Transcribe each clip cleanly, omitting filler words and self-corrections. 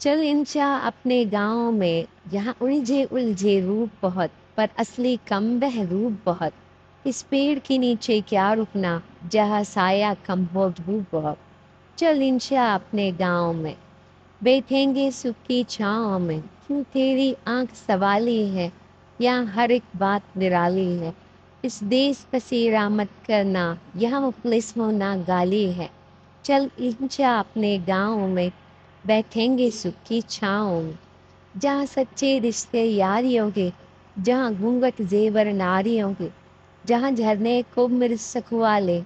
चल इंचा अपने गाँव में, यहाँ उलझे उलझे रूप बहुत, पर असली कम वह रूप बहुत। इस पेड़ के नीचे क्या रुकना, जहाँ साया कम हो धूप बहुत। चल इंचा अपने गाँव में, बैठेंगे सुख की छाँव में। क्यों तेरी आंख सवाली है, यहाँ हर एक बात निराली है। इस देश का सेरा मत करना, यहाँ मुफलिस होना गाली है। चल इंचा अपने गाँव में, बैठेंगे सुख की छाँव में। जहाँ सच्चे रिश्ते यारियों के, जहाँ घूंघट जेवर नारियों के, जहाँ झरने को मिर्सक वाले,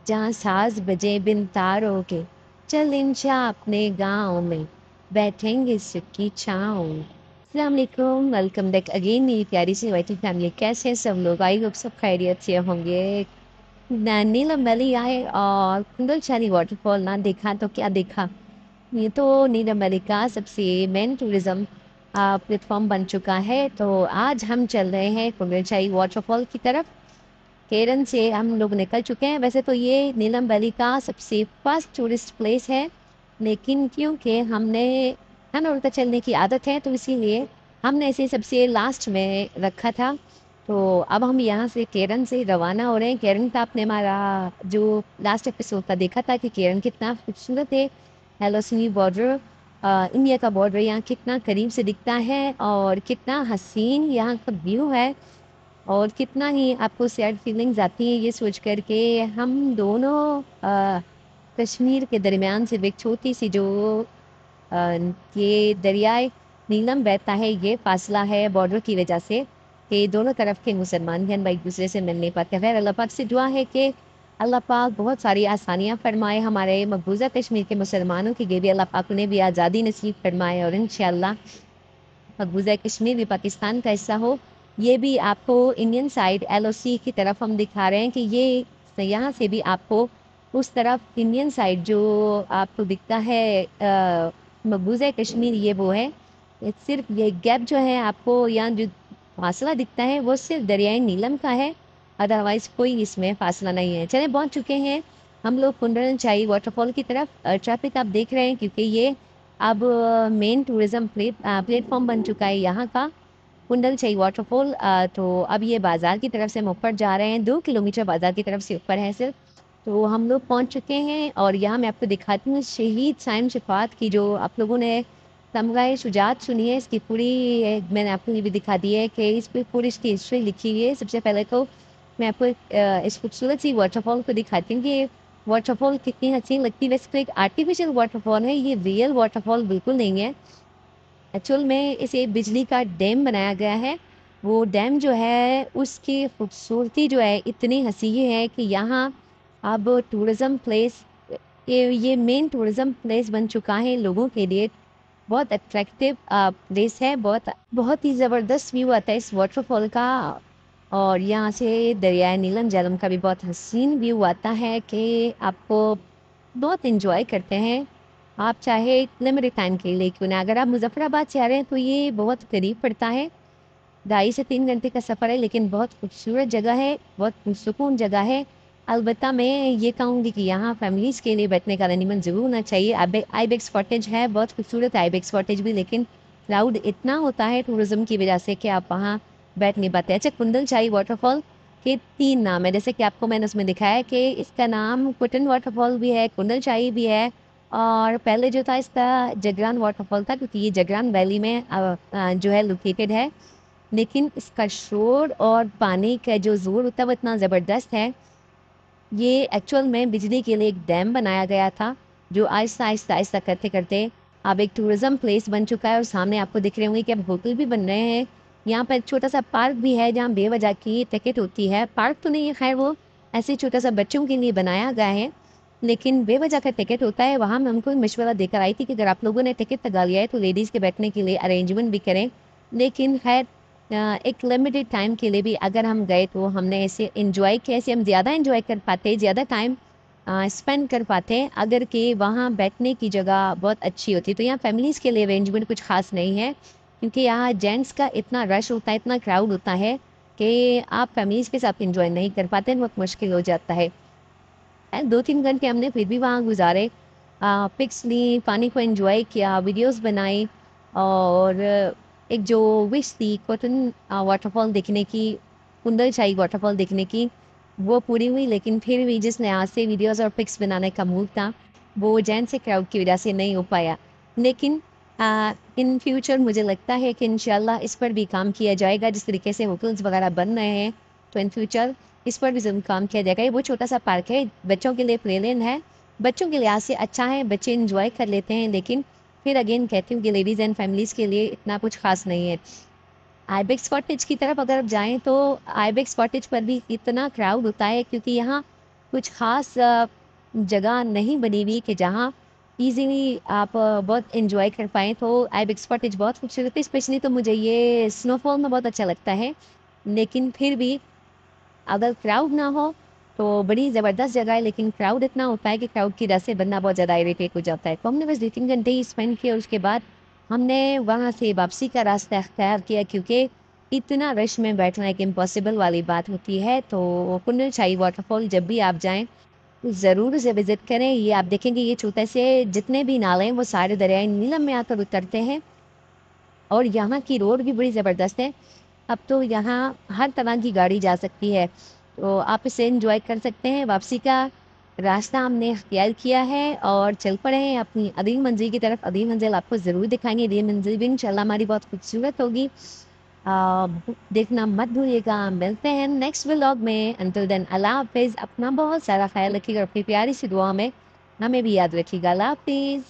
जहाँ साज बजे बिन तारों के। चल इंशा अपने गाँव में, बैठेंगे सुख की छाँव में। अस्सलाम वालेकुम, वेलकम बैक अगेन मेरी प्यारी सी वाइटी फैमिली। कैसे हैं सब लोग? आई होप सब खैरियत से होंगे। नीलम वैली आए और कुंडलशाली वाटरफॉल ना देखा तो क्या देखा। ये तो नीलम वैली का सबसे मेन टूरिज्म प्लेटफॉर्म बन चुका है। तो आज हम चल रहे हैं कुंडलशाही वाटरफॉल की तरफ। केरन से हम लोग निकल चुके हैं। वैसे तो ये नीलम वैली का सबसे फर्स्ट टूरिस्ट प्लेस है, लेकिन क्योंकि हमने हमें उल्टा चलने की आदत है तो इसीलिए हमने इसे सबसे लास्ट में रखा था। तो अब हम यहाँ से केरन से रवाना हो रहे हैं। केरन का आपने हमारा जो लास्ट एपिसोड का देखा था कि केरन कितना खूबसूरत है। हेलोसिनी बॉर्डर, इंडिया का बॉर्डर यहाँ कितना करीब से दिखता है और कितना हसीन यहाँ का व्यू है और कितना ही आपको सैड फीलिंग्स आती हैं ये सोच कर के हम दोनों कश्मीर के दरमियान से एक छोटी सी जो अ, ये दरियाए नीलम बहता है, ये फासला है बॉर्डर की वजह से कि दोनों तरफ के मुसलमान बहन भाई एक दूसरे से मिल नहीं पाते। खैर अल्लाह पाक से दुआ है कि अल्लाह पाक बहुत सारी आसानियाँ फरमाए हमारे मकबूजा कश्मीर के मुसलमानों की भी अल्लाह पाक उन्हें भी आज़ादी नसीब फरमाए और इंशाअल्लाह मकबूजा कश्मीर भी पाकिस्तान का हिस्सा हो। ये भी आपको इंडियन साइड एलओसी की तरफ हम दिखा रहे हैं कि ये यहाँ से भी आपको उस तरफ इंडियन साइड जो आपको दिखता है मकबूजा कश्मीर, ये वो है। ये सिर्फ ये गैप जो है आपको यहाँ जो फासला दिखता है वो सिर्फ दरियाई नीलम का है, अदरवाइज कोई इसमें फासला नहीं है। चले पहुँच चुके हैं हम लोग कुंडलशाही वाटरफॉल की तरफ। ट्रैफिक आप देख रहे हैं क्योंकि ये अब मेन टूरिज्म प्लेटफॉर्म बन चुका है यहाँ का कुंडलशाही वाटरफॉल। तो अब ये बाज़ार की तरफ से हम ऊपर जा रहे हैं, 2 किलोमीटर बाज़ार की तरफ से ऊपर है सिर्फ। तो हम लोग पहुँच चुके हैं और यहाँ मैं आपको दिखाती हूँ शहीद साइम शफात की जो आप लोगों ने तमगाए शुजात सुनी है, इसकी पूरी मैंने आपको ये भी दिखा दी है कि इस पर पूरी इसकी हिस्ट्री लिखी हुई है। सबसे पहले तो मैं आपको इस खूबसूरत सी वाटरफॉल को दिखाती हूँ कि वाटरफॉल कितनी हसीन लगती है। वैसे तो एक आर्टिफिशियल वाटरफॉल है, ये रियल वाटरफॉल बिल्कुल नहीं है। एक्चुअल में इसे बिजली का डैम बनाया गया है। वो डैम जो है उसकी खूबसूरती जो है इतनी हसीन है कि यहाँ अब टूरिज़्म प्लेस, ये मेन टूरिज़्म प्लेस बन चुका है लोगों के लिए। बहुत अट्रैक्टिव प्लेस है, बहुत बहुत ही ज़बरदस्त व्यू आता है इस वाटरफॉल का। और यहाँ से दरियाए नीलम झेलम का भी बहुत हसीन व्यू आता है कि आपको बहुत इंजॉय करते हैं। आप चाहे लिमिटेड टाइम के लिए क्यों ना, अगर आप मुजफ्फराबाद से आ रहे हैं तो ये बहुत करीब पड़ता है, 2.5 से 3 घंटे का सफ़र है, लेकिन बहुत खूबसूरत जगह है, बहुत सुकून जगह है। अलबत्ता मैं ये कहूँगी कि यहाँ फैमिलीज़ के लिए बैठने का अरेंजमेंट ज़रूर होना चाहिए। आईबेक्स कॉटेज है, बहुत खूबसूरत आईबेक्स कॉटेज भी, लेकिन क्राउड इतना होता है टूरिज़्म की वजह से कि आप वहाँ बैठ नहीं पाते। अच्छा, कुंडलशाही वाटरफॉल के 3 नाम है, जैसे कि आपको मैंने उसमें दिखाया कि इसका नाम कुटन वाटरफॉल भी है, कुंडलशाही भी है और पहले जो था इसका जगरान वाटरफॉल था, क्योंकि ये जगरान वैली में जो है लोकेटेड है। लेकिन इसका शोर और पानी का जो ज़ोर होता है वो इतना ज़बरदस्त है। ये एक्चुअल में बिजली के लिए एक डैम बनाया गया था, जो आहिस्ता-आहिस्ता करते-करते अब एक टूरिज़्म प्लेस बन चुका है और सामने आपको दिख रहे होंगे कि अब होटल भी बन रहे हैं। यहाँ पर एक छोटा-सा पार्क भी है जहाँ बेवजह की टिकट होती है। पार्क तो नहीं है खैर, वो ऐसे ही छोटा-सा बच्चों के लिए बनाया गया है, लेकिन बेवजह का टिकट होता है। वहाँ मैं उनको मशवरा देकर आई थी कि अगर आप लोगों ने टिकट लगा लिया है तो लेडीज़ के बैठने के लिए अरेंजमेंट भी करें। लेकिन खैर एक लिमिटेड टाइम के लिए भी अगर हम गए तो हमने ऐसे इन्जॉय किया, ऐसे हम ज़्यादा इन्जॉय कर पाते, ज़्यादा टाइम स्पेंड कर पाते अगर कि वहाँ बैठने की जगह बहुत अच्छी होती। तो यहाँ फैमिलीज़ के लिए अरेंजमेंट कुछ ख़ास नहीं है, क्योंकि यहाँ जेंट्स का इतना रश होता है, इतना क्राउड होता है कि आप फैमिलीज़ के साथ इन्जॉय नहीं कर पाते, बहुत मुश्किल हो जाता है। 2-3 घंटे हमने फिर भी वहाँ गुजारे पिक्स ली, पानी को एंजॉय किया, वीडियोस बनाई और एक जो विश थी कॉटन वाटरफॉल देखने की, कुंदल शाही वाटरफॉल देखने की, वो पूरी हुई। लेकिन फिर भी जिस लिहाज से वीडियोस और पिक्स बनाने का मूड था, वो जैन से क्राउड की वजह से नहीं हो पाया। लेकिन इन फ्यूचर मुझे लगता है कि इंशाल्लाह इस पर भी काम किया जाएगा। जिस तरीके से होटल्स वगैरह बन रहे हैं, तो इन फ्यूचर इस पर भी ज़रूर काम किया जाएगा। ये वो छोटा सा पार्क है, बच्चों के लिए प्ले लैंड है, बच्चों के लिहाज से अच्छा है, बच्चे इंजॉय कर लेते हैं। लेकिन फिर अगेन कहती हूँ कि लेडीज़ एंड फैमिलीज़ के लिए इतना कुछ खास नहीं है। आइबेक्स कॉटेज की तरफ अगर आप जाएँ तो आइबेक्स कॉटेज पर भी इतना क्राउड होता है, क्योंकि यहाँ कुछ ख़ास जगह नहीं बनी हुई कि जहाँ ईज़िली आप बहुत एन्जॉय कर पाएँ। तो आइबेक्स कॉटेज बहुत खूबसूरत है, स्पेशली तो मुझे ये स्नोफॉल में बहुत अच्छा लगता है। लेकिन फिर भी अगर क्राउड ना हो तो बड़ी ज़बरदस्त जगह है, लेकिन क्राउड इतना होता है कि क्राउड की वजह से बंदा बहुत ज़्यादा इरिटेट हो जाता है। तो हमने बस 2-3 घंटे ही स्पेंड किए और उसके बाद हमने वहाँ से वापसी का रास्ता अख्तियार किया, क्योंकि इतना रश में बैठना एक इम्पॉसिबल वाली बात होती है। तो कुंडल शाही वाटरफॉल जब भी आप जाएँ, तो ज़रूर उसे विज़िट करें। ये आप देखेंगे, ये छोटे से जितने भी नाले हैं वो सारे दरियाए नीलम में आकर उतरते हैं और यहाँ की रोड भी बड़ी ज़बरदस्त है। अब तो यहाँ हर तरह की गाड़ी जा सकती है, तो आप इसे एंजॉय कर सकते हैं। वापसी का रास्ता हमने अख्तियार किया है और चल पड़े हैं अपनी अगली मंजिल की तरफ। अगली मंजिल आपको ज़रूर दिखाएंगे, अगली मंजिल भी इंशाल्लाह हमारी बहुत खूबसूरत होगी। देखना मत भूलिएगा। मिलते हैं नेक्स्ट व्लॉग में। अंटिल देन अल्लाह हाफिज़। अपना बहुत सारा ख्याल रखिएगा, अपनी प्यारी सी दुआ में हमें भी याद रखिएगा। अल्लाह हाफिज़।